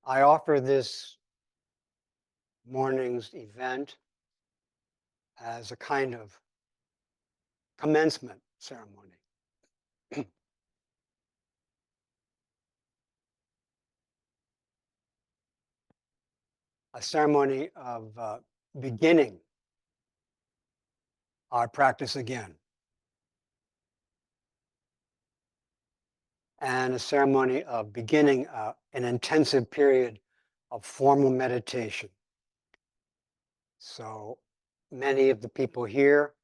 I offer this morning's event as a kind of commencement ceremony. A ceremony of beginning our practice again. And a ceremony of beginning an intensive period of formal meditation. So many of the people here,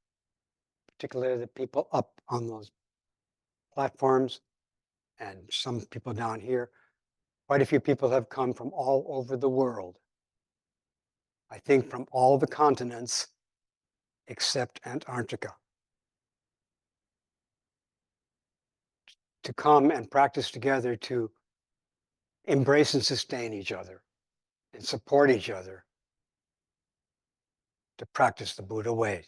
particularly the people up on those platforms and some people down here, quite a few people have come from all over the world. I think from all the continents except Antarctica, to come and practice together to embrace and sustain each other and support each other to practice the Buddha way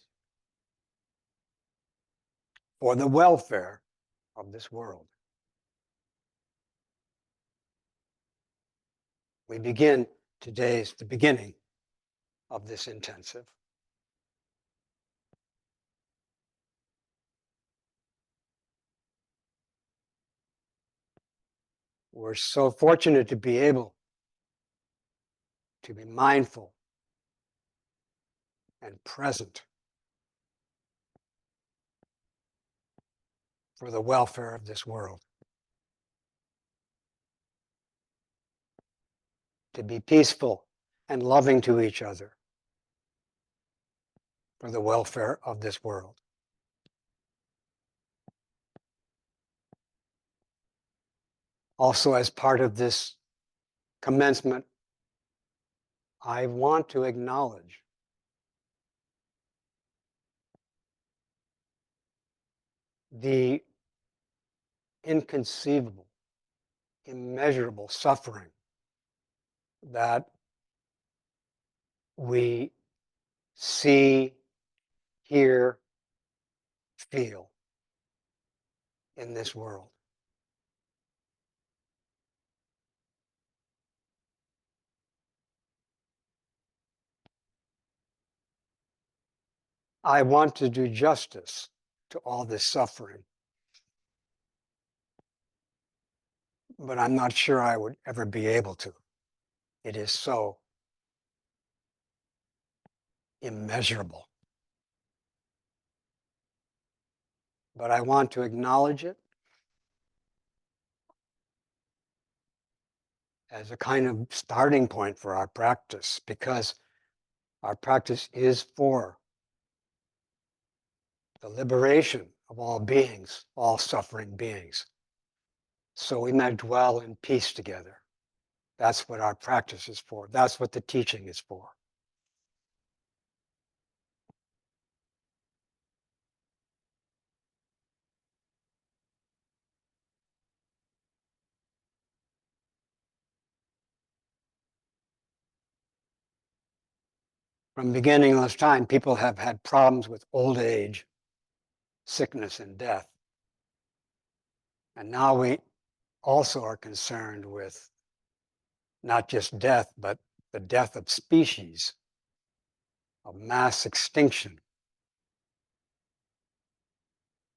for the welfare of this world. We begin today's the beginning of this intensive. We're so fortunate to be able to be mindful and present for the welfare of this world. To be peaceful and loving to each other for the welfare of this world. Also, as part of this commencement, I want to acknowledge the inconceivable, immeasurable suffering that we see, hear, feel in this world. I want to do justice to all this suffering, but I'm not sure I would ever be able to. It is so immeasurable. But I want to acknowledge it as a kind of starting point for our practice, because our practice is for the liberation of all beings, all suffering beings, so we might dwell in peace together. That's what our practice is for. That's what the teaching is for. From the beginning of this time, people have had problems with old age, sickness, and death. And now we also are concerned with not just death, but the death of species, of mass extinction,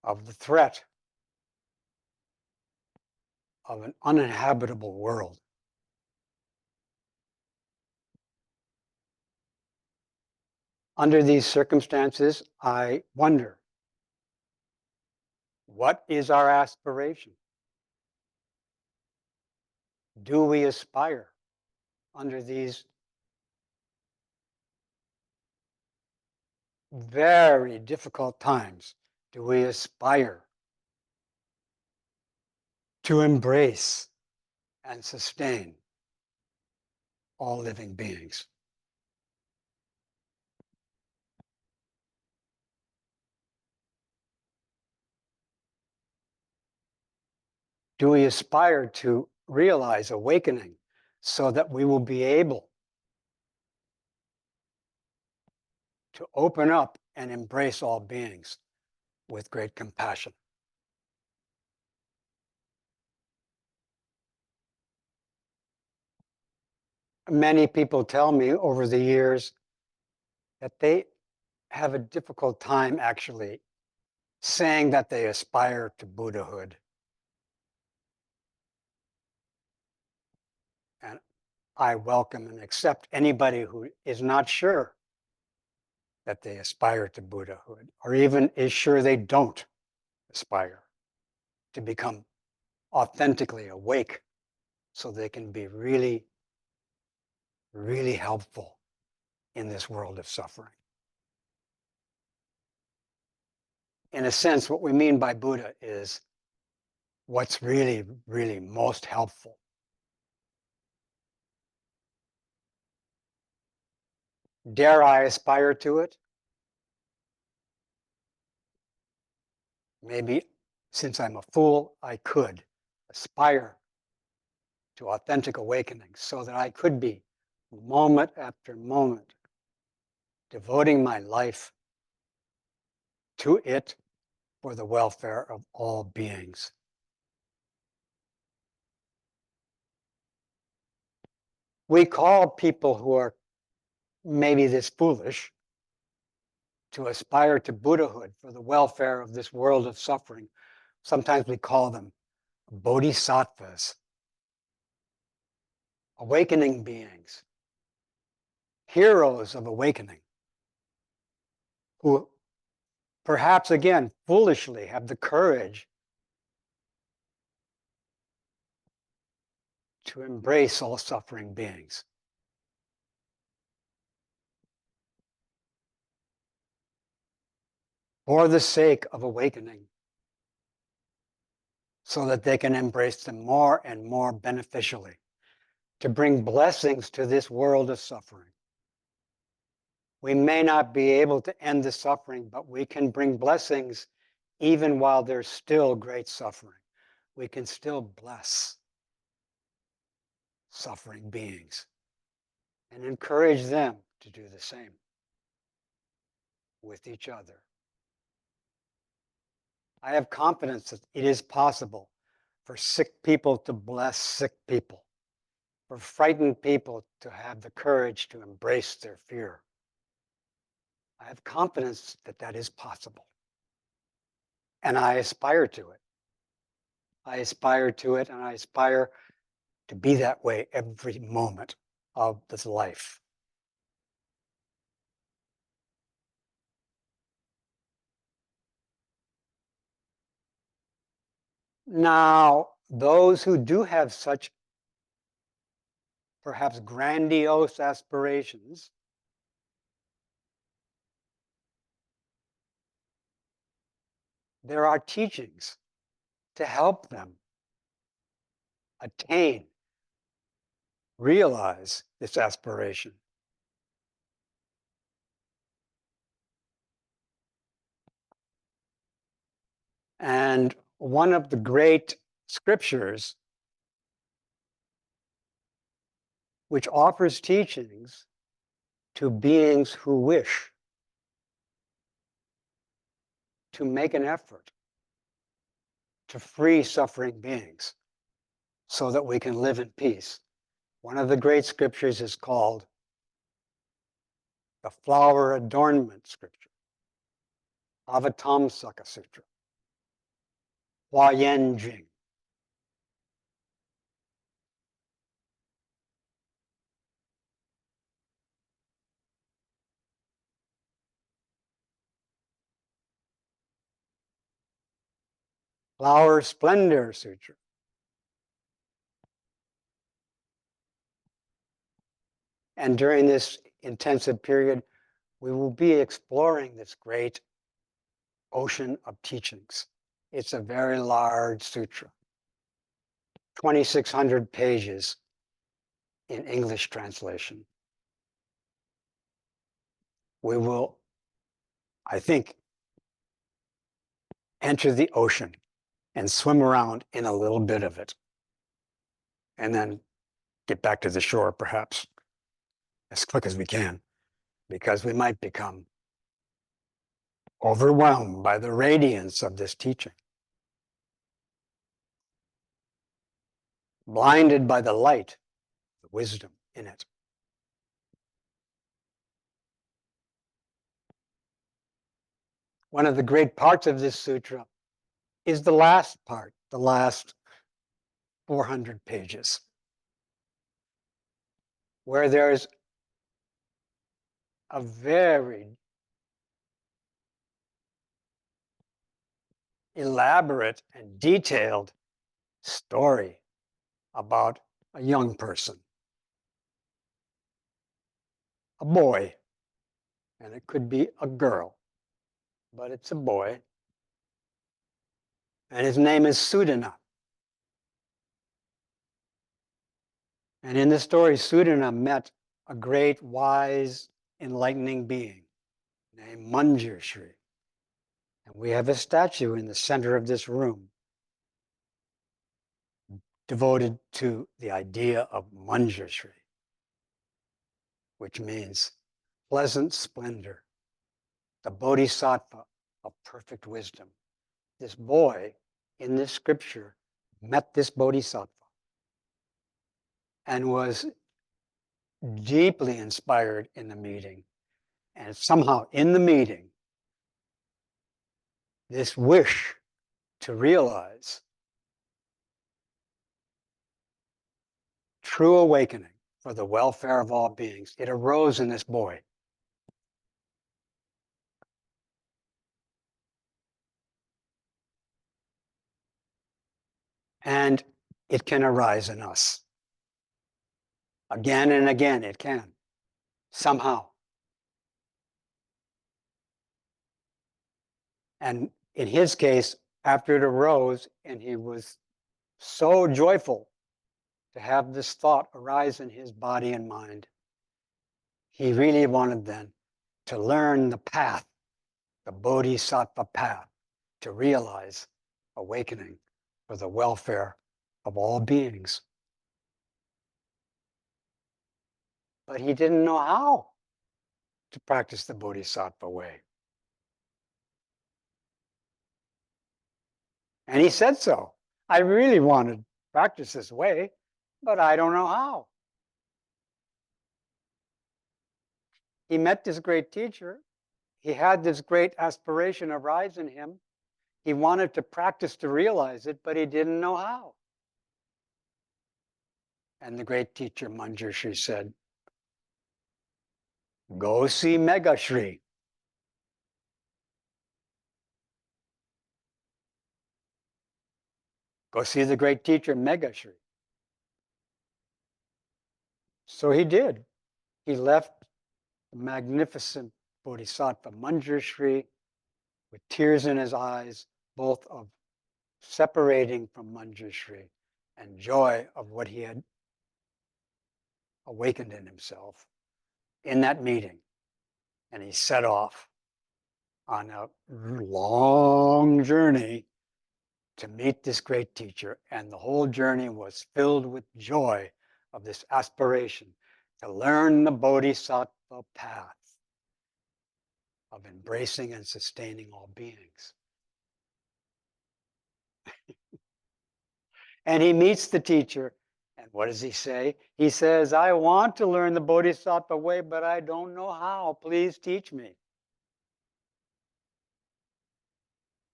of the threat of an uninhabitable world. Under these circumstances, I wonder, what is our aspiration? Do we aspire under these very difficult times? Do we aspire to embrace and sustain all living beings? Do we aspire to realize awakening so that we will be able to open up and embrace all beings with great compassion? Many people tell me over the years that they have a difficult time actually saying that they aspire to Buddhahood. And I welcome and accept anybody who is not sure that they aspire to Buddhahood, or even is sure they don't aspire to become authentically awake so they can be really, really helpful in this world of suffering. In a sense, what we mean by Buddha is what's really, really most helpful. Dare I aspire to it? Maybe since I'm a fool, I could aspire to authentic awakening so that I could be, moment after moment, devoting my life to it for the welfare of all beings. We call people who are maybe this foolish to aspire to Buddhahood for the welfare of this world of suffering. Sometimes we call them bodhisattvas, awakening beings, heroes of awakening, who perhaps again foolishly have the courage to embrace all suffering beings. For the sake of awakening, so that they can embrace them more and more beneficially, to bring blessings to this world of suffering. We may not be able to end the suffering, but we can bring blessings even while there's still great suffering. We can still bless suffering beings and encourage them to do the same with each other. I have confidence that it is possible for sick people to bless sick people, for frightened people to have the courage to embrace their fear. I have confidence that that is possible. And I aspire to it. I aspire to it, and I aspire to be that way every moment of this life. Now, those who do have such perhaps grandiose aspirations there are teachings to help them attain, realize this aspiration. And one of the great scriptures which offers teachings to beings who wish to make an effort to free suffering beings so that we can live in peace. One of the great scriptures is called the Flower Adornment Scripture, Avatamsaka Sutra, Huayan Jing. Flower Splendor Sutra. And during this intensive period, we will be exploring this great ocean of teachings. It's a very large sutra, 2,600 pages in English translation. We will, I think, enter the ocean and swim around in a little bit of it, and then get back to the shore perhaps as quick as we can, because we might become overwhelmed by the radiance of this teaching, blinded by the light, the wisdom in it. one of the great parts of this sutra is the last part, the last 400 pages, where there's a very elaborate and detailed story about a young person, a boy, and it could be a girl, but it's a boy, and his name is Sudana. And in the story, Sudana met a great, wise, enlightening being named Manjushri. And we have a statue in the center of this room devoted to the idea of Manjushri, which means pleasant splendor, the bodhisattva of perfect wisdom. This boy in this scripture met this bodhisattva and was deeply inspired in the meeting. And somehow in the meeting, this wish to realize true awakening for the welfare of all beings, it arose in this boy. And it can arise in us. Again and again, it can, somehow. And in his case, after it arose, and he was so joyful to have this thought arise in his body and mind, he really wanted then to learn the path, the bodhisattva path, to realize awakening for the welfare of all beings. But he didn't know how to practice the bodhisattva way. And he said so. I really want to practice this way, but I don't know how. He met this great teacher. He had this great aspiration arise in him. He wanted to practice to realize it, but he didn't know how. And the great teacher Manjushri said, go see Megashri. Go see the great teacher Megashri. So he did. He left the magnificent bodhisattva Manjushri with tears in his eyes, both of separating from Manjushri and joy of what he had awakened in himself in that meeting. And he set off on a long journey to meet this great teacher. And the whole journey was filled with joy of this aspiration to learn the bodhisattva path of embracing and sustaining all beings. And he meets the teacher. And what does he say? He says, I want to learn the bodhisattva way, but I don't know how. Please teach me.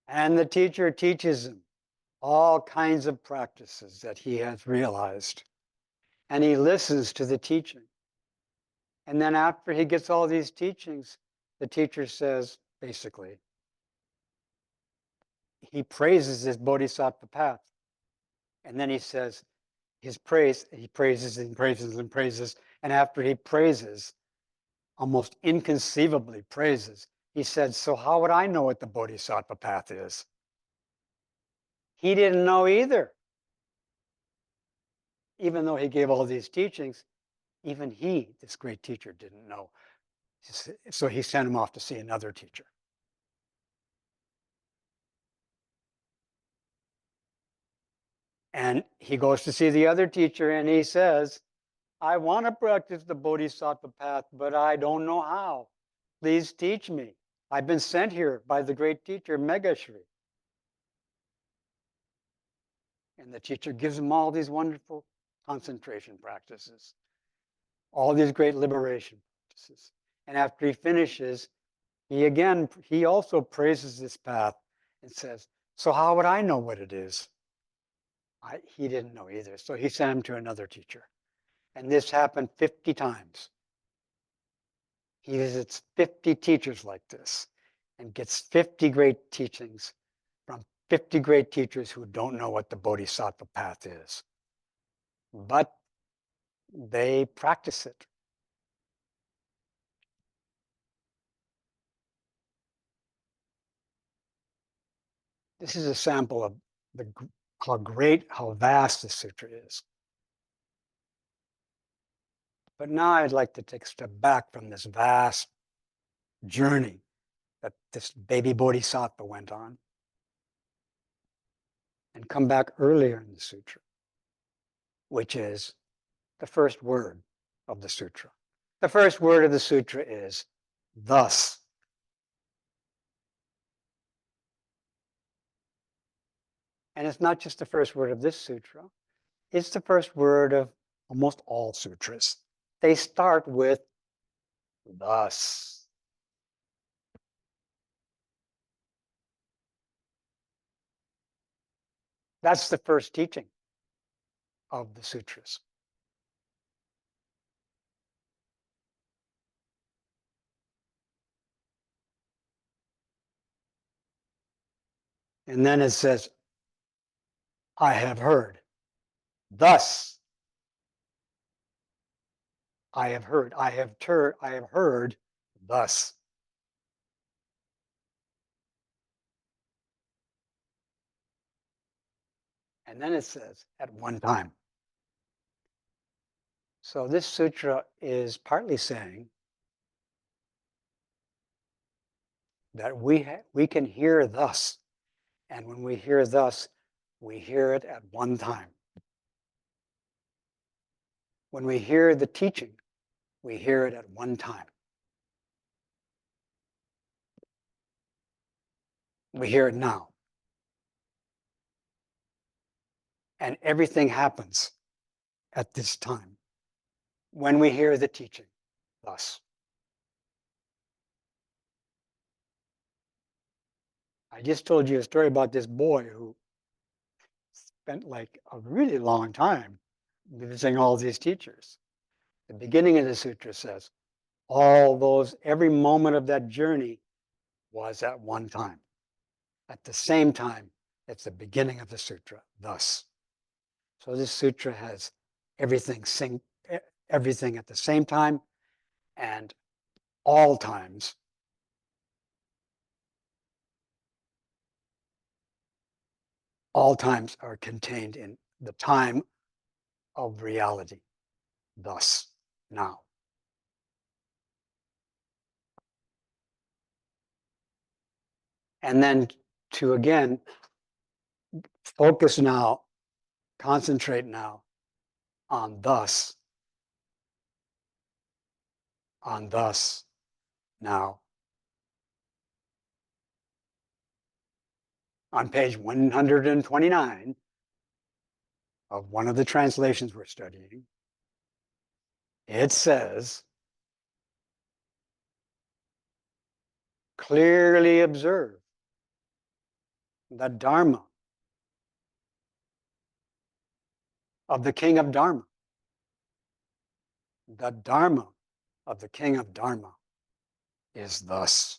And the teacher teaches him all kinds of practices that he has realized. And he listens to the teaching. And then after he gets all these teachings, the teacher says, basically, he praises this bodhisattva path. And then he says, his praise, he praises and praises and praises. And after he praises, almost inconceivably praises, he said, so how would I know what the bodhisattva path is? He didn't know either. Even though he gave all these teachings, even he, this great teacher, didn't know. So he sent him off to see another teacher. And he goes to see the other teacher and he says, I want to practice the bodhisattva path, but I don't know how. Please teach me. I've been sent here by the great teacher, Megashri. And the teacher gives him all these wonderful concentration practices, all these great liberation practices. And after he finishes, he also praises this path and says, so how would I know what it is? He didn't know either. So he sent him to another teacher. And this happened 50 times. He visits 50 teachers like this and gets 50 great teachings from 50 great teachers who don't know what the Bodhisattva path is. But they practice it. This is a sample of how vast the sutra is. But now I'd like to take a step back from this vast journey that this baby Bodhisattva went on and come back earlier in the sutra, which is the first word of the sutra. The first word of the sutra is thus. And it's not just the first word of this sutra, it's the first word of almost all sutras. They start with thus. That's the first teaching of the sutras. And then it says, I have heard. Thus, I have heard. I have heard thus. And then it says, at one time. So this sutra is partly saying that we can hear thus. And when we hear thus, we hear it at one time. When we hear the teaching, we hear it at one time. We hear it now. And everything happens at this time when we hear the teaching thus. I just told you a story about this boy who spent like a really long time visiting all these teachers. The beginning of the sutra says, every moment of that journey was at one time. At the same time, it's the beginning of the sutra, thus. So this sutra has everything at the same time and all times. All times are contained in the time of reality, thus, now. And then to again focus now, concentrate now on thus, now. On page 129 of one of the translations we're studying, it says, clearly observe the Dharma of the King of Dharma. The Dharma of the King of Dharma is thus.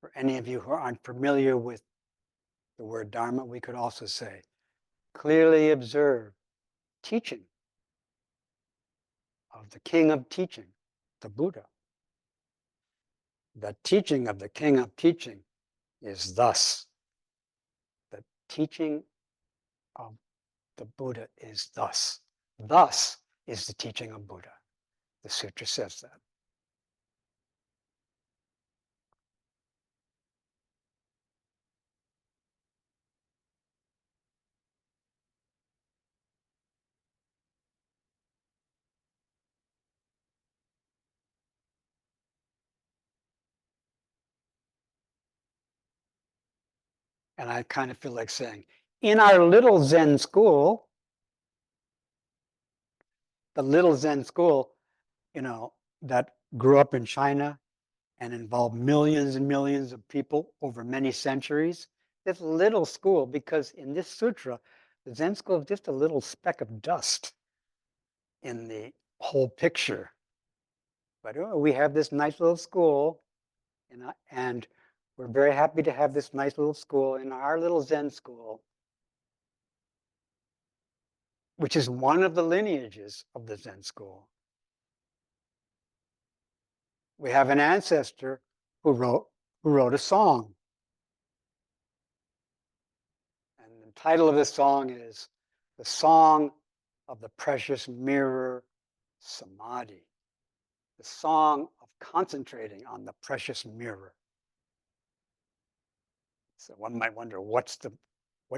For any of you who aren't familiar with the word Dharma, we could also say, clearly observe teaching of the King of Teaching, the Buddha. The teaching of the King of Teaching is thus. The teaching of the Buddha is thus. Thus is the teaching of Buddha. The sutra says that. And I kind of feel like saying, in our little Zen school, the little Zen school, that grew up in China and involved millions and millions of people over many centuries. This little school, because in this sutra, the Zen school is just a little speck of dust in the whole picture. But we have this nice little school, and we're very happy to have this nice little school in our little Zen school, which is one of the lineages of the Zen school. We have an ancestor who wrote a song. And the title of the song is The Song of the Precious Mirror Samadhi, the song of concentrating on the precious mirror. So one might wonder, what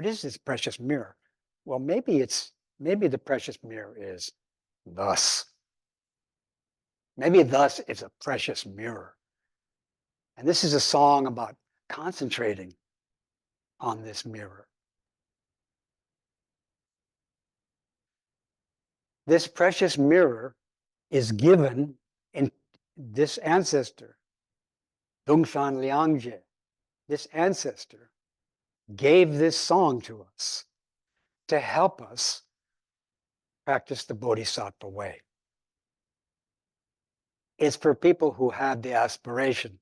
is this precious mirror? Well, maybe the precious mirror is thus. Maybe thus is a precious mirror. And this is a song about concentrating on this mirror. This precious mirror is given in this ancestor, Dongshan Liangje. This ancestor gave this song to us to help us practice the Bodhisattva way. It's for people who have the aspiration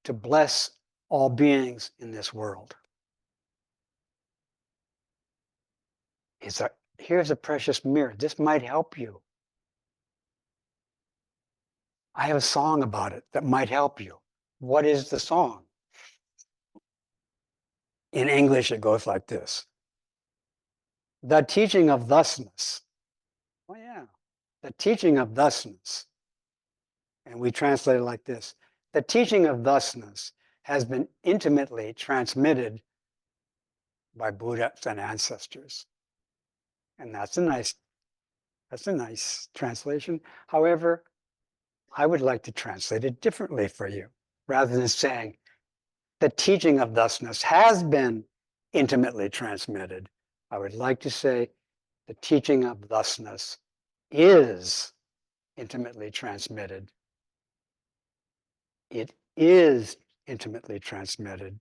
to bless all beings in this world. Here's a precious mirror. This might help you. I have a song about it that might help you. What is the song? In English, it goes like this. The teaching of thusness. Oh yeah, the teaching of thusness. And we translate it like this. The teaching of thusness has been intimately transmitted by Buddhas and ancestors. And that's a nice translation. However, I would like to translate it differently for you. Rather than saying the teaching of thusness has been intimately transmitted, I would like to say the teaching of thusness is intimately transmitted. It is intimately transmitted.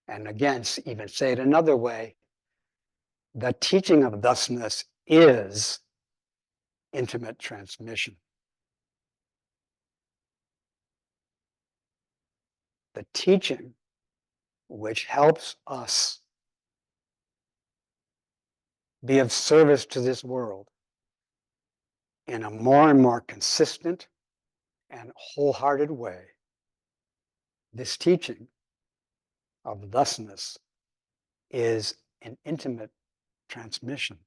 And again, even say it another way, the teaching of thusness is intimate transmission. The teaching which helps us be of service to this world in a more and more consistent and wholehearted way. This teaching of thusness is an intimate transmission.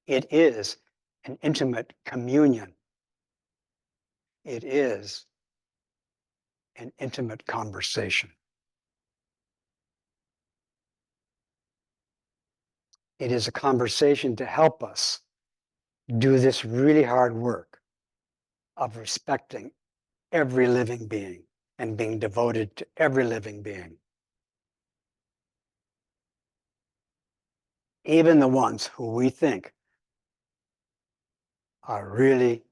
It is an intimate communion. It is an intimate conversation. It is a conversation to help us do this really hard work of respecting every living being and being devoted to every living being. Even the ones who we think are really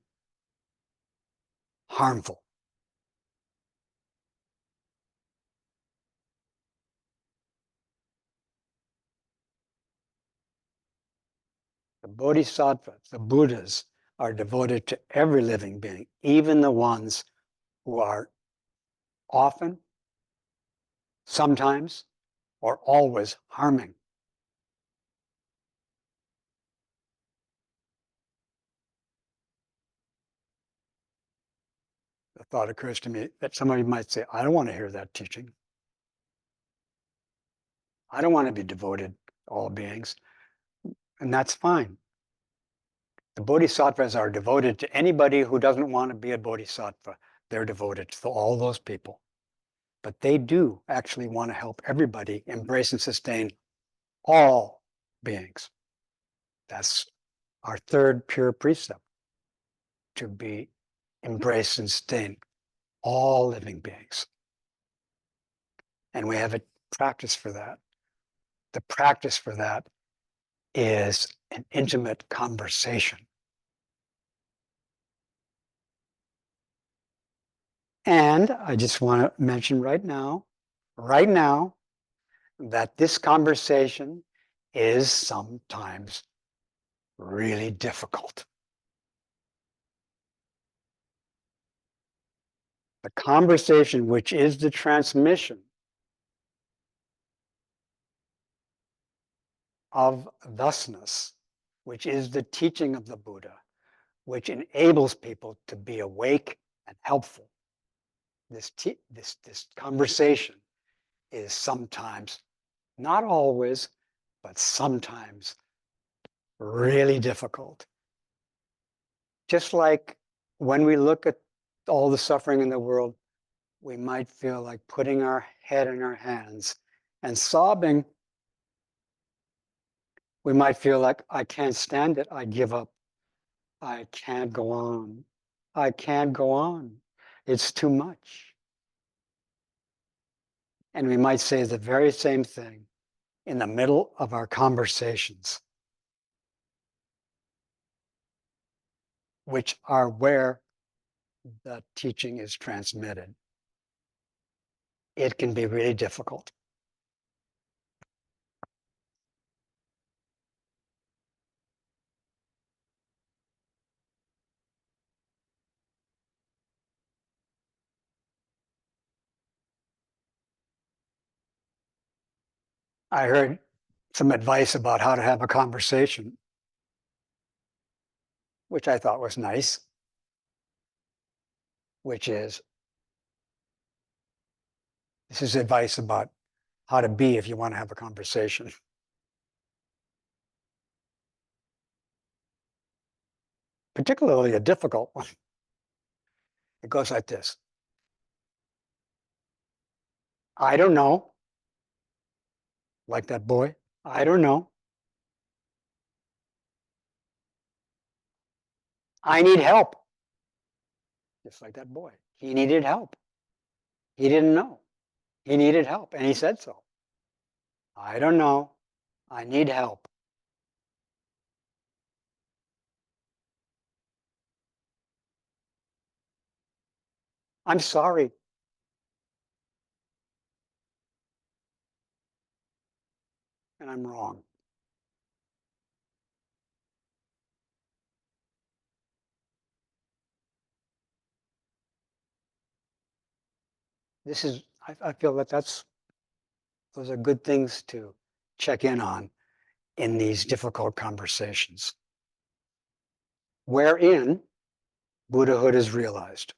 harmful. The Bodhisattvas, the Buddhas, are devoted to every living being, even the ones who are often, sometimes, or always harming. The thought occurs to me that somebody might say, I don't want to hear that teaching. I don't want to be devoted to all beings. And that's fine. The Bodhisattvas are devoted to anybody who doesn't want to be a Bodhisattva. They're devoted to all those people. But they do actually want to help everybody embrace and sustain all beings. That's our third pure precept, to be embrace and sustain all living beings. And we have a practice for that. The practice for that is an intimate conversation. And I just want to mention right now, that this conversation is sometimes really difficult. The conversation, which is the transmission of thusness, which is the teaching of the Buddha, which enables people to be awake and helpful. This conversation is sometimes, not always, but sometimes really difficult. Just like when we look at all the suffering in the world, we might feel like putting our head in our hands and sobbing. We might feel like, I can't stand it, I give up. I can't go on. I can't go on. It's too much. And we might say the very same thing in the middle of our conversations, which are where the teaching is transmitted. It can be really difficult. I heard some advice about how to have a conversation, which I thought was nice, which is, this is advice about how to be if you want to have a conversation. Particularly a difficult one. It goes like this. I don't know. Like that boy. I don't know. I need help. Just like that boy. He needed help. He didn't know. He needed help, and he said so. I don't know. I need help. I'm sorry. And I'm wrong. This is, I feel that those are good things to check in on in these difficult conversations, wherein Buddhahood is realized.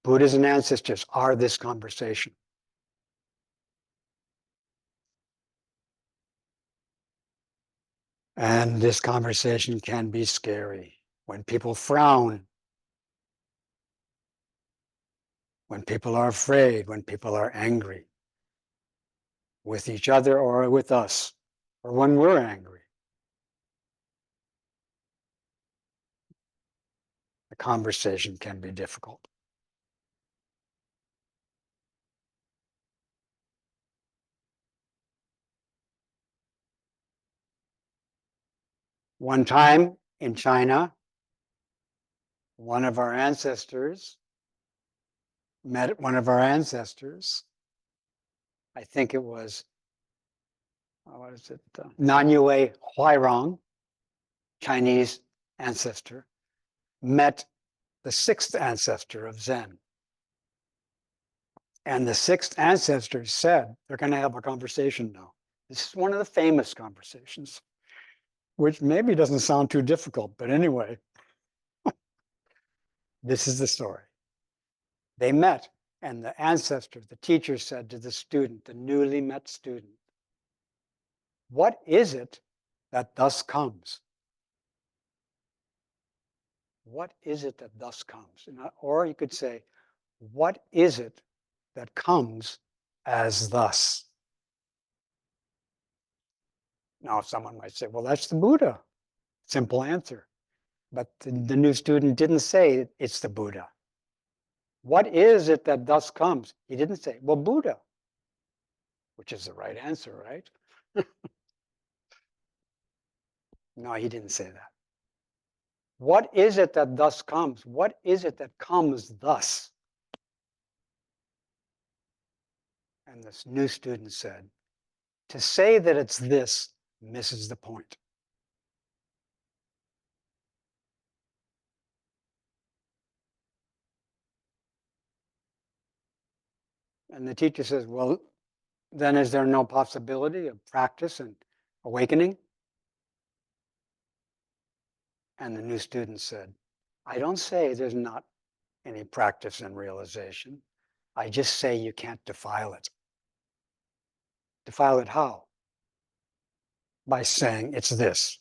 Buddhas and ancestors are this conversation. And this conversation can be scary when people frown, when people are afraid, when people are angry with each other or with us, or when we're angry. The conversation can be difficult. One time in China, one of our ancestors met one of our ancestors. I think it was, what is it? Nanyue Huairong, Chinese ancestor, met the sixth ancestor of Zen. And the sixth ancestor said, they're going to have a conversation now. This is one of the famous conversations, which maybe doesn't sound too difficult, but anyway, this is the story. They met, and the ancestor, the teacher, said to the student, the newly met student, what is it that thus comes? What is it that thus comes? Or you could say, what is it that comes as thus? Now, someone might say, well, that's the Buddha. Simple answer. But the new student didn't say it's the Buddha. What is it that thus comes? He didn't say, well, Buddha, which is the right answer, right? No, he didn't say that. What is it that thus comes? What is it that comes thus? And this new student said, to say that it's this misses the point. And the teacher says, well, then is there no possibility of practice and awakening? And the new student said, I don't say there's not any practice and realization. I just say you can't defile it. Defile it how? By saying it's this.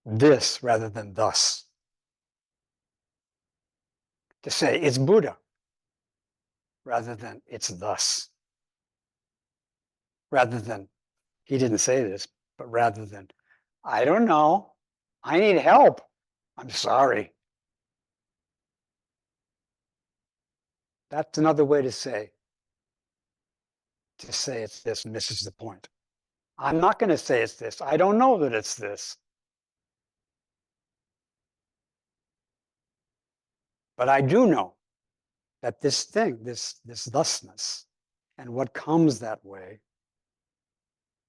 This rather than thus. To say it's Buddha rather than it's thus. Rather than, he didn't say this, but rather than, I don't know, I need help, I'm sorry. That's another way to say it's this misses the point. I'm not going to say it's this. I don't know that it's this. But I do know that this thing, this thusness, and what comes that way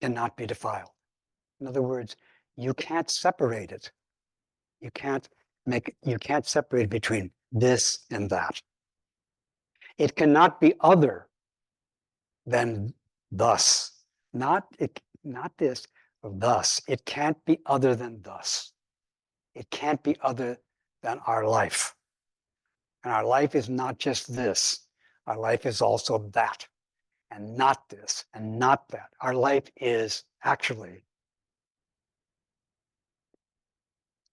cannot be defiled. In other words, you can't separate it. You can't separate between this and that. It cannot be other than thus. Not this, thus. It can't be other than thus. It can't be other than our life. And our life is not just this. Our life is also that, and not this, and not that. Our life is actually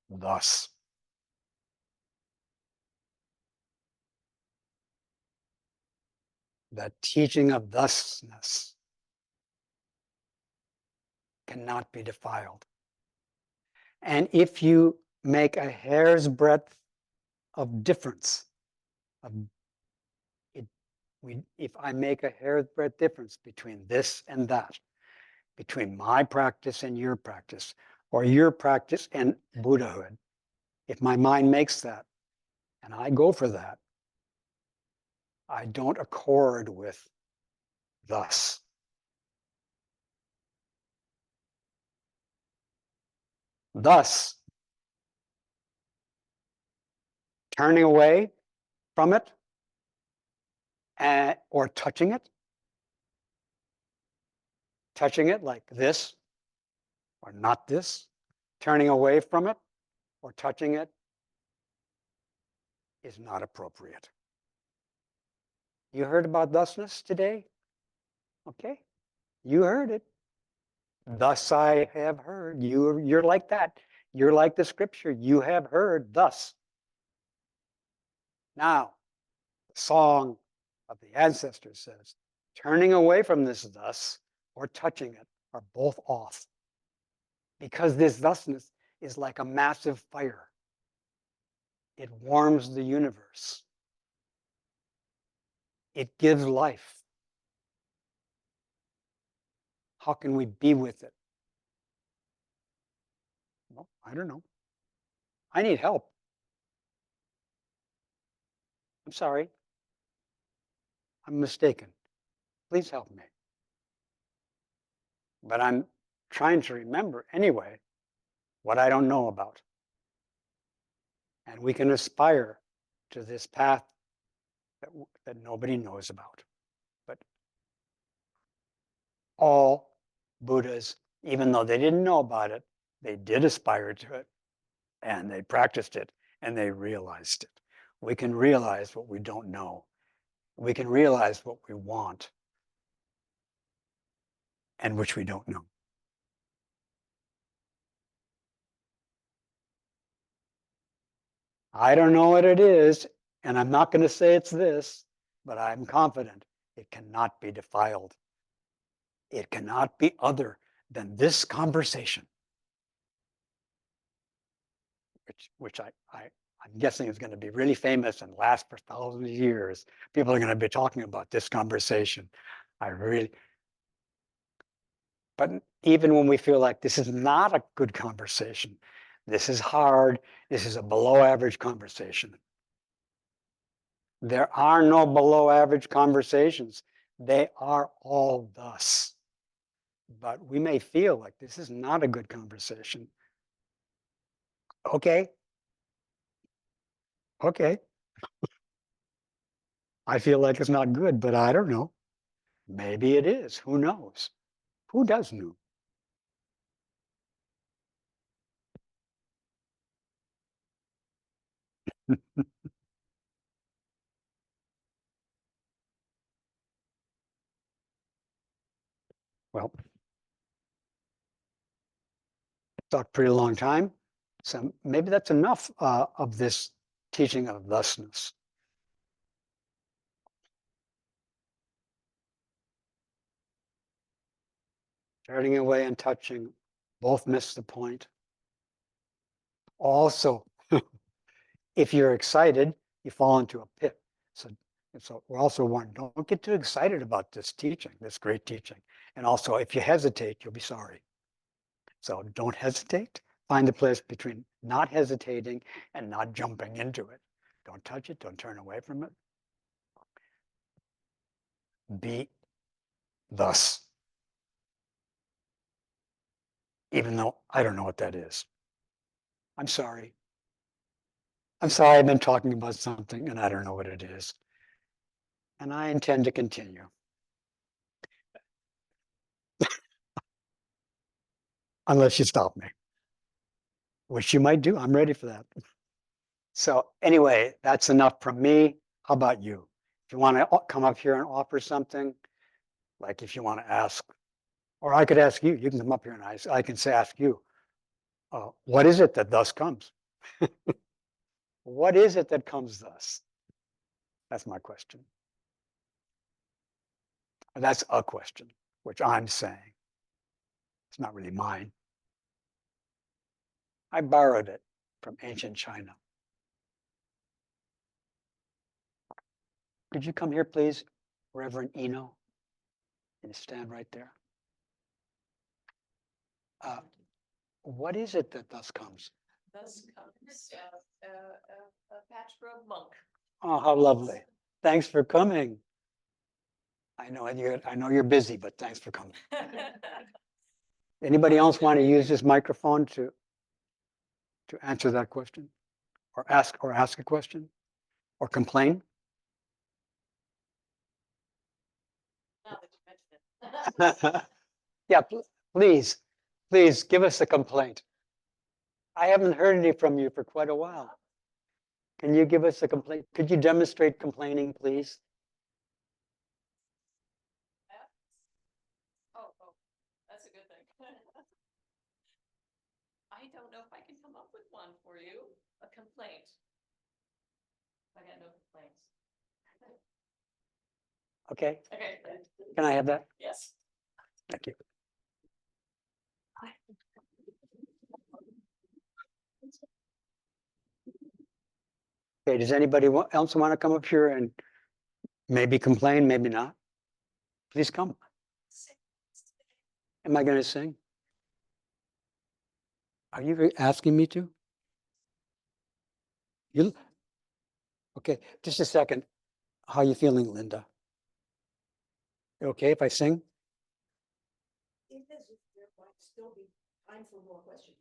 thus. The teaching of thusness cannot be defiled. And if you make a hair's breadth of difference, if I make a hair's breadth difference between this and that, between my practice and your practice, or your practice and Buddhahood, if my mind makes that, and I go for that, I don't accord with thus. Thus, turning away from it or touching it like this or not this, turning away from it or touching it is not appropriate. You heard about thusness today? Okay, you heard it. Thus I have heard. You're like that. You're like the scripture. You have heard thus. Now, the song of the ancestors says, turning away from this thus or touching it are both off. Because this thusness is like a massive fire. It warms the universe. It gives life. How can we be with it? Well, I don't know. I need help. I'm sorry. I'm mistaken. Please help me. But I'm trying to remember anyway what I don't know about. And we can aspire to this path that nobody knows about. But all Buddhas, even though they didn't know about it, they did aspire to it, and they practiced it, and they realized it. We can realize what we don't know. We can realize what we want and which we don't know. I don't know what it is, and I'm not going to say it's this, but I'm confident it cannot be defiled. It cannot be other than this conversation, which I'm guessing is going to be really famous and last for thousands of years. People are going to be talking about this conversation. But even when we feel like this is not a good conversation, This is hard. This is a below average conversation. There are no below average conversations. They are all thus. But we may feel like this is not a good conversation. Okay. Okay. I feel like it's not good, but I don't know. Maybe it is. Who knows? Who does know? Well, talked pretty long time. So maybe that's enough of this teaching of thusness. Turning away and touching, both miss the point. Also, if you're excited, you fall into a pit. So we're also warned, don't get too excited about this teaching, this great teaching. And also, if you hesitate, you'll be sorry. So don't hesitate. Find the place between not hesitating and not jumping into it. Don't touch it. Don't turn away from it. Be thus. Even though I don't know what that is. I'm sorry. I'm sorry I've been talking about something and I don't know what it is. And I intend to continue. Unless you stop me. Which you might do. I'm ready for that. So anyway, that's enough from me. How about you? If you want to come up here and offer something, like if you want to ask, or I could ask you, you can come up here and I can say, ask you, what is it that thus comes? What is it that comes thus? That's my question. And that's a question, which I'm saying. It's not really mine. I borrowed it from ancient China. Could you come here, please, Reverend Eno? And stand right there. What is it that thus comes? Thus comes a patchwork monk. Oh, how lovely. Thanks for coming. I know you're busy, but thanks for coming. Anybody else want to use this microphone to answer that question? Or ask a question? Or complain? Now that you mention it. Yeah, please give us a complaint. I haven't heard any from you for quite a while. Can you give us a complaint? Could you demonstrate complaining, please? Oh, that's a good thing. I don't know if I can come up with one for you. A complaint. I got no complaints. Okay. Okay. Can I have that? Yes. Thank you. Okay, does anybody else want to come up here and maybe complain, maybe not? Please come. Am I going to sing? Are you asking me to? You? Okay, just a second. How are you feeling, Linda? You okay if I sing? There might still be time for more questions.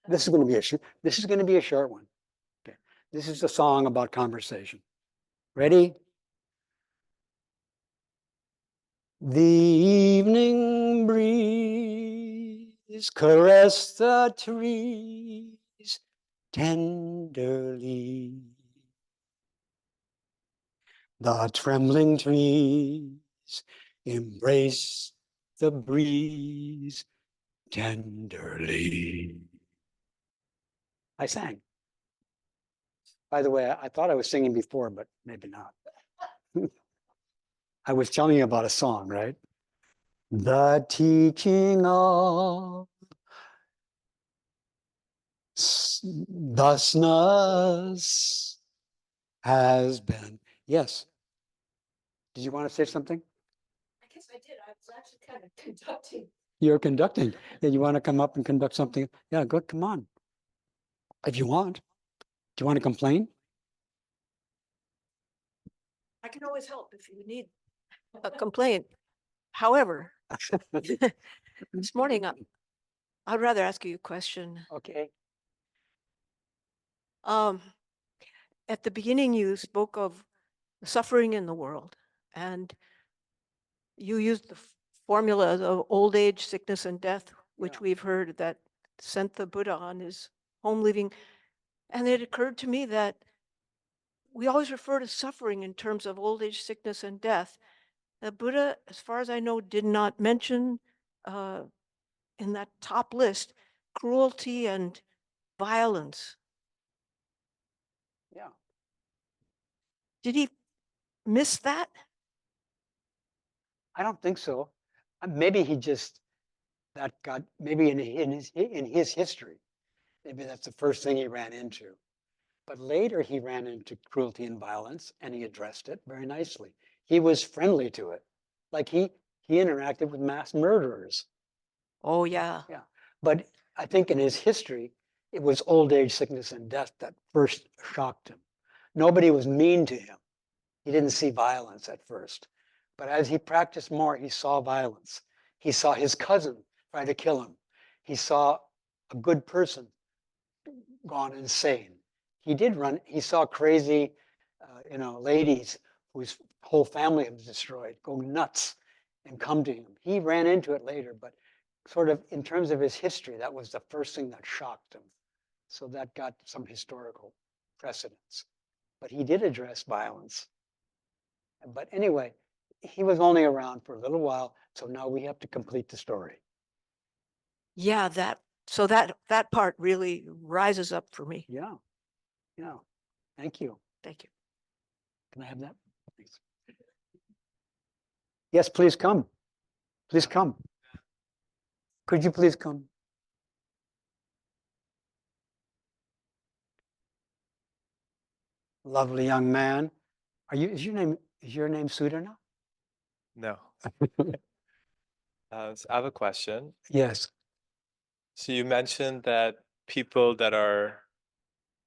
This is going to be a short one. Okay. This is a song about conversation. Ready? The evening breeze caressed the trees tenderly. The trembling trees embraced the breeze tenderly. I sang. By the way, I thought I was singing before, but maybe not. I was telling you about a song, right? The teaching of thusness has been. Yes. Did you want to say something? I guess I did. I was actually kind of conducting. You're conducting. Yeah, you want to come up and conduct something? Yeah, go. Come on. If you want. Do you want to complain? I can always help if you need a complaint. However, this morning, I'd rather ask you a question. Okay. At the beginning, you spoke of suffering in the world, and you used the formula of old age, sickness, and death, which Yeah. we've heard that sent the Buddha on his home leaving. And it occurred to me that we always refer to suffering in terms of old age, sickness, and death. The Buddha, as far as I know, did not mention in that top list cruelty and violence. Yeah. Did he miss that? I don't think so. Maybe he just that got maybe in his history. Maybe that's the first thing he ran into. But later he ran into cruelty and violence, and he addressed it very nicely. He was friendly to it, like he interacted with mass murderers. Oh, yeah. Yeah. But I think in his history, it was old age, sickness, and death that first shocked him. Nobody was mean to him. He didn't see violence at first. But as he practiced more, he saw violence. He saw his cousin try to kill him. He saw a good person gone insane. He saw crazy, ladies whose whole family was destroyed, go nuts and come to him. He ran into it later, but sort of in terms of his history, that was the first thing that shocked him. So that got some historical precedence. But he did address violence. But anyway, he was only around for a little while, so now we have to complete the story. Yeah, that part really rises up for me. Yeah, yeah. Thank you. Thank you. Can I have that? Thanks. Yes, please come. Please come. Could you please come? Lovely young man. Is your name Suda now? No. So I have a question. Yes. So you mentioned that people that are,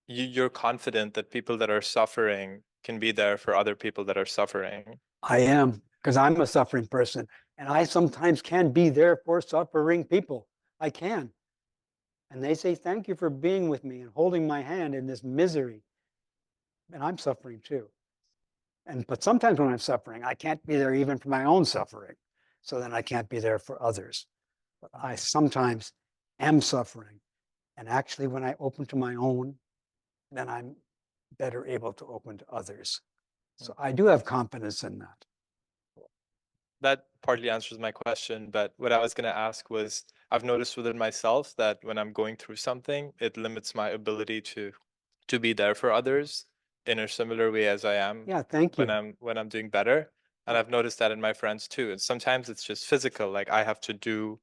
you're confident that people that are suffering can be there for other people that are suffering. I am, because I'm a suffering person, and I sometimes can be there for suffering people. I can. And they say, thank you for being with me and holding my hand in this misery. And I'm suffering too. But sometimes when I'm suffering, I can't be there even for my own suffering. So then I can't be there for others. But I sometimes am suffering. And actually, when I open to my own, then I'm better able to open to others. So I do have confidence in that. That partly answers my question, but what I was going to ask was, I've noticed within myself that when I'm going through something, it limits my ability to be there for others in a similar way as I am. Yeah, thank you. When I'm doing better. And I've noticed that in my friends too. And sometimes it's just physical, like I have to do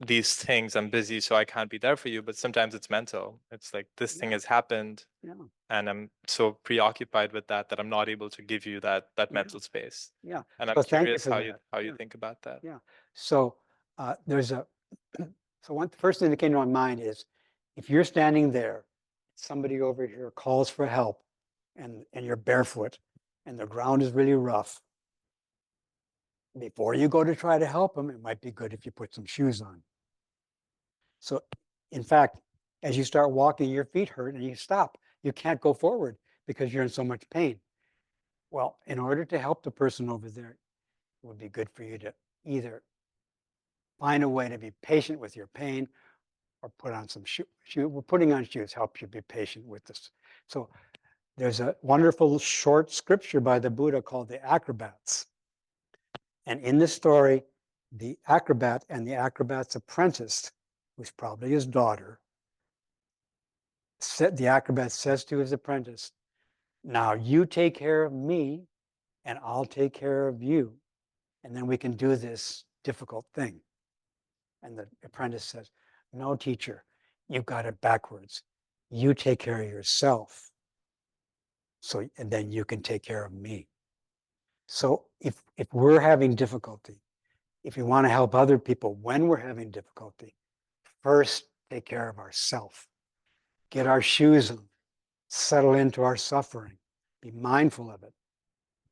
these things, I'm busy, so I can't be there for you. But sometimes it's mental. It's like this thing has happened, and I'm so preoccupied with that I'm not able to give you that mental space. Yeah. And I'm So thank you curious for how that. you think about that. Yeah. So the first thing that came to my mind is, if you're standing there, somebody over here calls for help, and you're barefoot, and the ground is really rough. Before you go to try to help them, it might be good if you put some shoes on. So, in fact, as you start walking, your feet hurt and you stop. You can't go forward because you're in so much pain. Well, in order to help the person over there, it would be good for you to either find a way to be patient with your pain, or put on some shoes. Putting on shoes helps you be patient with this. So there's a wonderful short scripture by the Buddha called the Acrobats. And in this story, the acrobat and the acrobat's apprentice, who's probably his daughter, the acrobat says to his apprentice, now you take care of me and I'll take care of you. And then we can do this difficult thing. And the apprentice says, no, teacher, you've got it backwards. You take care of yourself. And then you can take care of me. So if we're having difficulty, if we want to help other people when we're having difficulty, first take care of ourselves. get our shoes on, settle into our suffering, be mindful of it.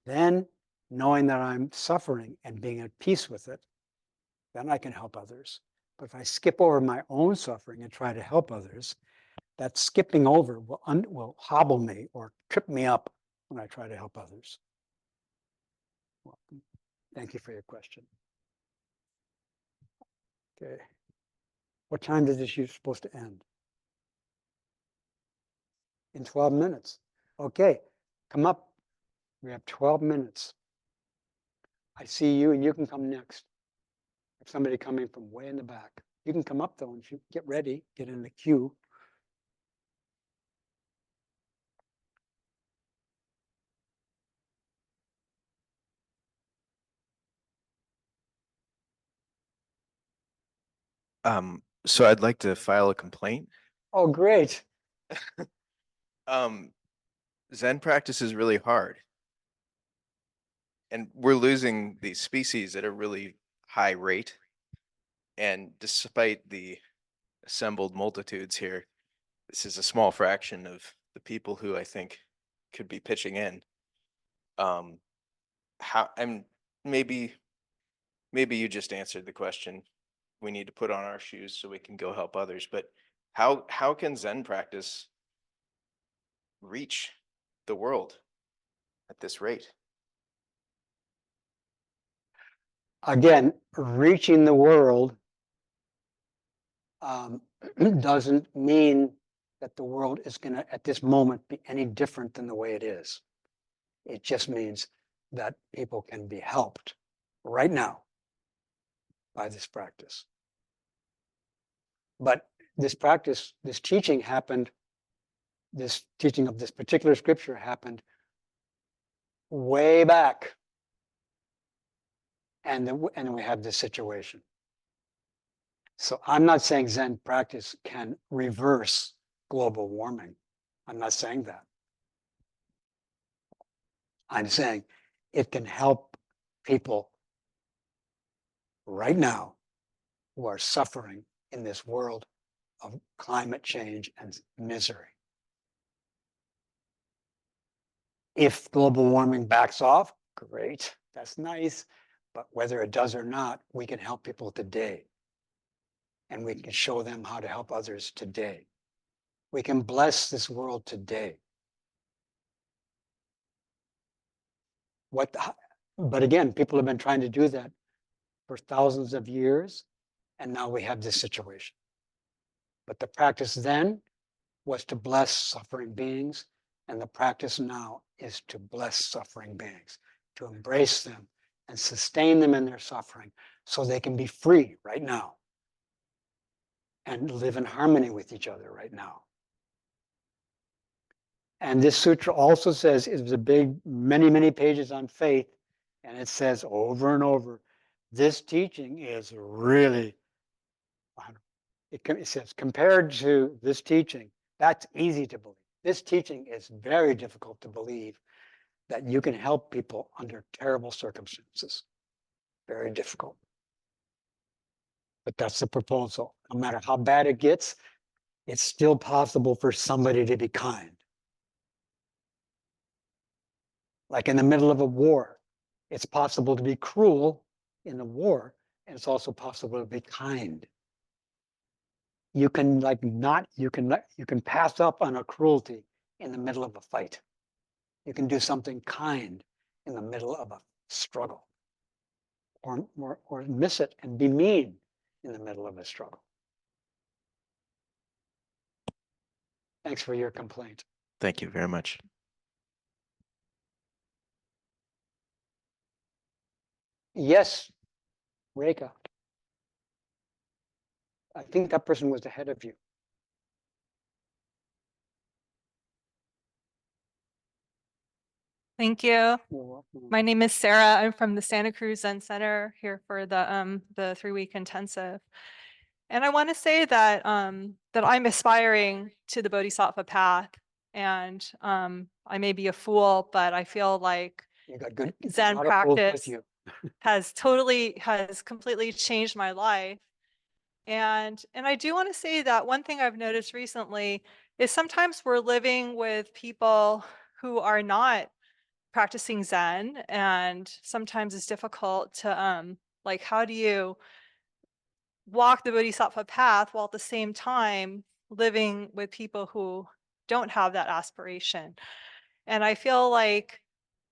Then, knowing that I'm suffering and being at peace with it, then I can help others. But if I skip over my own suffering and try to help others, that skipping over will hobble me or trip me up when I try to help others. Welcome. Thank you for your question. Okay. What time is this supposed to end? In 12 minutes. Okay, come up. We have 12 minutes. I see you, and you can come next. If somebody coming from way in the back, you can come up though, and if you get ready, get in the queue. So I'd like to file a complaint. Oh, great. Zen practice is really hard. And we're losing these species at a really high rate. And despite the assembled multitudes here, this is a small fraction of the people who I think could be pitching in. Maybe you just answered the question. We need to put on our shoes so we can go help others. But how can Zen practice reach the world at this rate? Again, reaching the world doesn't mean that the world is going to, at this moment, be any different than the way it is. It just means that people can be helped right now by this practice. But this practice, this teaching happened, this teaching of this particular scripture happened way back. And then we have this situation. So I'm not saying Zen practice can reverse global warming. I'm not saying that. I'm saying it can help people right now who are suffering in this world of climate change and misery. If global warming backs off, great, that's nice. But whether it does or not, we can help people today. And we can show them how to help others today. We can bless this world today. But again, people have been trying to do that for thousands of years, and now we have this situation. But the practice then was to bless suffering beings, and the practice now is to bless suffering beings, to embrace them and sustain them in their suffering so they can be free right now and live in harmony with each other right now. And this sutra also says, it was a big, many, many pages on faith, and it says over and over, this teaching is really, it says, compared to this teaching, that's easy to believe. This teaching is very difficult to believe that you can help people under terrible circumstances. Very difficult. But that's the proposal. No matter how bad it gets, it's still possible for somebody to be kind. Like in the middle of a war, it's possible to be cruel in a war, and it's also possible to be kind. You can you can pass up on a cruelty in the middle of a fight. You can do something kind in the middle of a struggle, or miss it and be mean in the middle of a struggle. Thanks for your complaint. Thank you very much. Yes, Reka. I think that person was ahead of you. Thank you. You're welcome. My name is Sarah. I'm from the Santa Cruz Zen Center here for the 3-week intensive. And I want to say that that I'm aspiring to the Bodhisattva path, and I may be a fool, but I feel like You got good Zen a lot of fools with practice you. has completely changed my life. And I do want to say that one thing I've noticed recently is sometimes we're living with people who are not practicing Zen, and sometimes it's difficult to like, how do you walk the Bodhisattva path while at the same time living with people who don't have that aspiration? And I feel like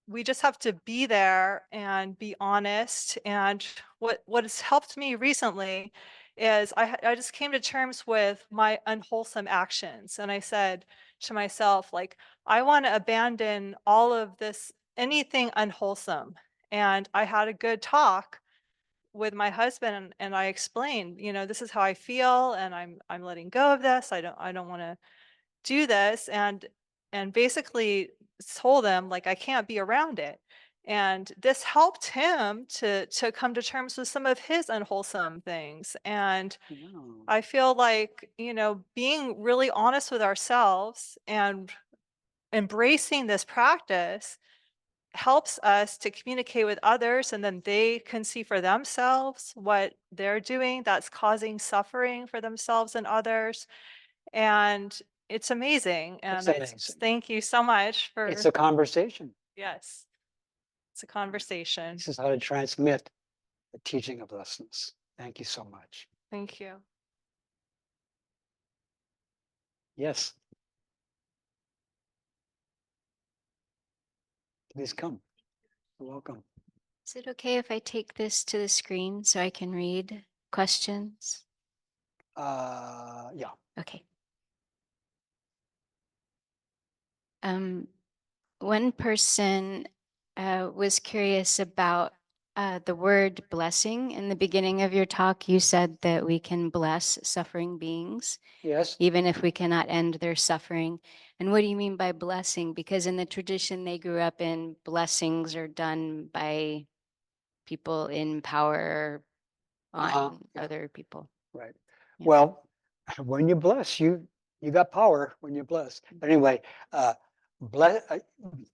we just have to be there and be honest. And what has helped me recently is I just came to terms with my unwholesome actions. And I said to myself, like, I want to abandon all of this, anything unwholesome. And I had a good talk with my husband, and I explained, this is how I feel, and I'm letting go of this. I don't want to do this, and basically told him, like, I can't be around it. And this helped him to come to terms with some of his unwholesome things. And No. I feel like, being really honest with ourselves and embracing this practice helps us to communicate with others, and then they can see for themselves what they're doing that's causing suffering for themselves and others. And it's amazing. And I just amazing. thank you so much for, It's a conversation. yes, it's a conversation. This is how to transmit the teaching of Thusness. Thank you so much. Thank you. Yes. Please come. You're welcome. Is it okay if I take this to the screen so I can read questions? Yeah. Okay. One person was curious about the word blessing. In the beginning of your talk, you said that we can bless suffering beings, Yes. even if we cannot end their suffering. And what do you mean by blessing? Because in the tradition they grew up in, blessings are done by people in power on Yeah. other people. Right. Yeah. Well, when you bless, you got power when you bless. But anyway,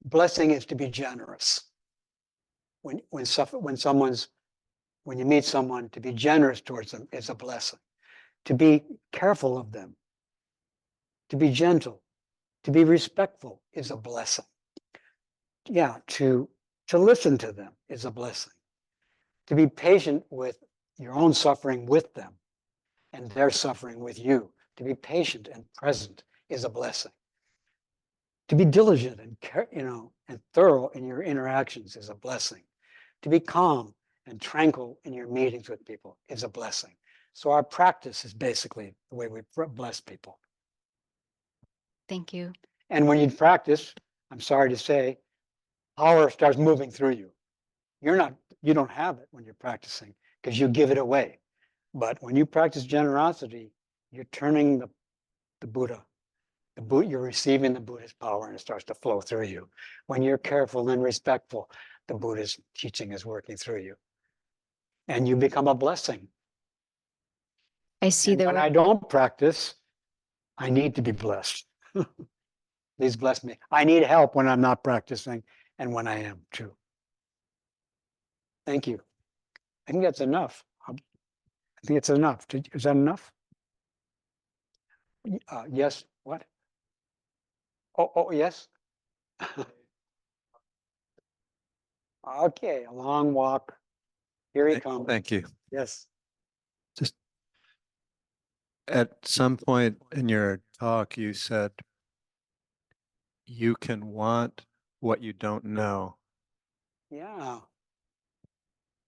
blessing is to be generous. When you meet someone, to be generous towards them is a blessing. To be careful of them, to be gentle, to be respectful is a blessing. Yeah, to listen to them is a blessing. To be patient with your own suffering with them and their suffering with you, to be patient and present is a blessing. To be diligent and thorough in your interactions is a blessing. To be calm and tranquil in your meetings with people is a blessing. So our practice is basically the way we bless people. Thank you. And when you practice, I'm sorry to say, power starts moving through you. You don't have it when you're practicing because you give it away. But when you practice generosity, you're turning the Buddha. You're receiving the Buddha's power, and it starts to flow through you. When you're careful and respectful, the Buddha's teaching is working through you. And you become a blessing. I see And the when I don't practice, I need to be blessed. Please bless me. I need help when I'm not practicing and when I am too. Thank you. I think that's enough. I think it's enough. Is that enough? Yes. What? Oh, yes. Okay, a long walk. Here he comes. Thank you. Yes. Just at some point in your talk, you said you can want what you don't know. Yeah.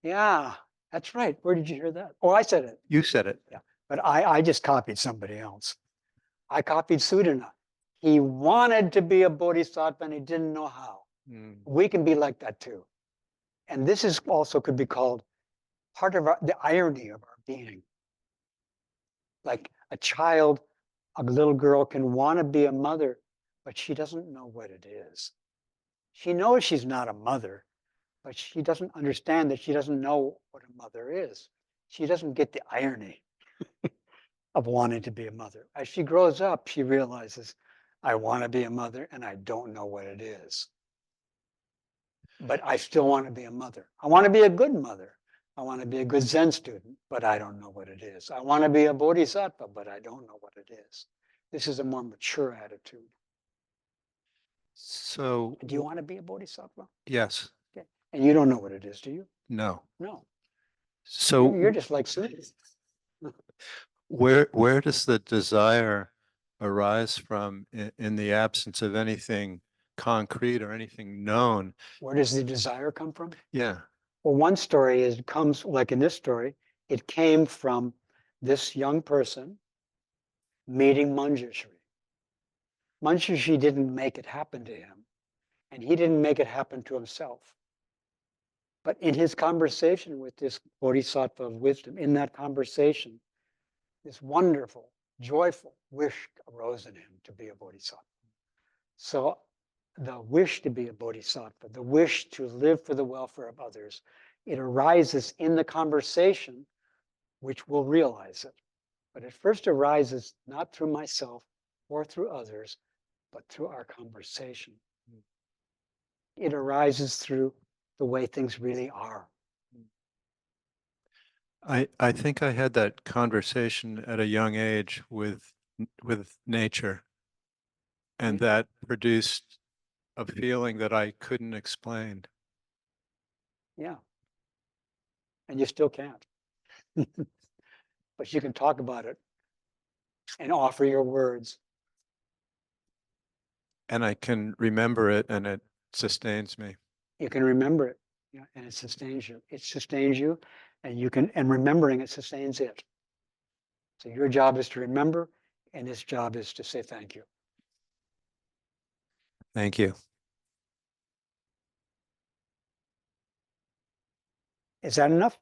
Yeah, that's right. Where did you hear that? Oh, I said it. You said it. Yeah, but I just copied somebody else. I copied Suda. He wanted to be a bodhisattva and he didn't know how. We can be like that too. And this is also could be called part of the irony of our being. Like a child, a little girl can want to be a mother, but she doesn't know what it is. She knows she's not a mother, but she doesn't understand that she doesn't know what a mother is. She doesn't get the irony of wanting to be a mother. As she grows up, she realizes, I want to be a mother and I don't know what it is. But I still want to be a mother. I want to be a good mother. I want to be a good Zen student, but I don't know what it is. I want to be a bodhisattva, but I don't know what it is. This is a more mature attitude. So, Do you want to be a bodhisattva? yes, And you don't know what it is, do you? no. No. So You're just like Suda. where does the desire arise from in the absence of anything concrete or anything known? Where does the desire come from? Yeah. Well, one story is comes like in this story, it came from this young person meeting Manjushri. Manjushri didn't make it happen to him, and he didn't make it happen to himself. But in his conversation with this bodhisattva of wisdom, in that conversation, this wonderful, joyful wish arose in him to be a bodhisattva. So the wish to be a bodhisattva, the wish to live for the welfare of others, it arises in the conversation, which will realize it. But it first arises not through myself or through others, but through our conversation. It arises through the way things really are. I think I had that conversation at a young age with nature, and that produced a feeling that I couldn't explain. Yeah. And you still can't. But you can talk about it and offer your words. And I can remember it, and it sustains me. You can remember it, yeah, and it sustains you. It sustains you, and and remembering it sustains it. So your job is to remember, and his job is to say thank you. Thank you. Is that enough?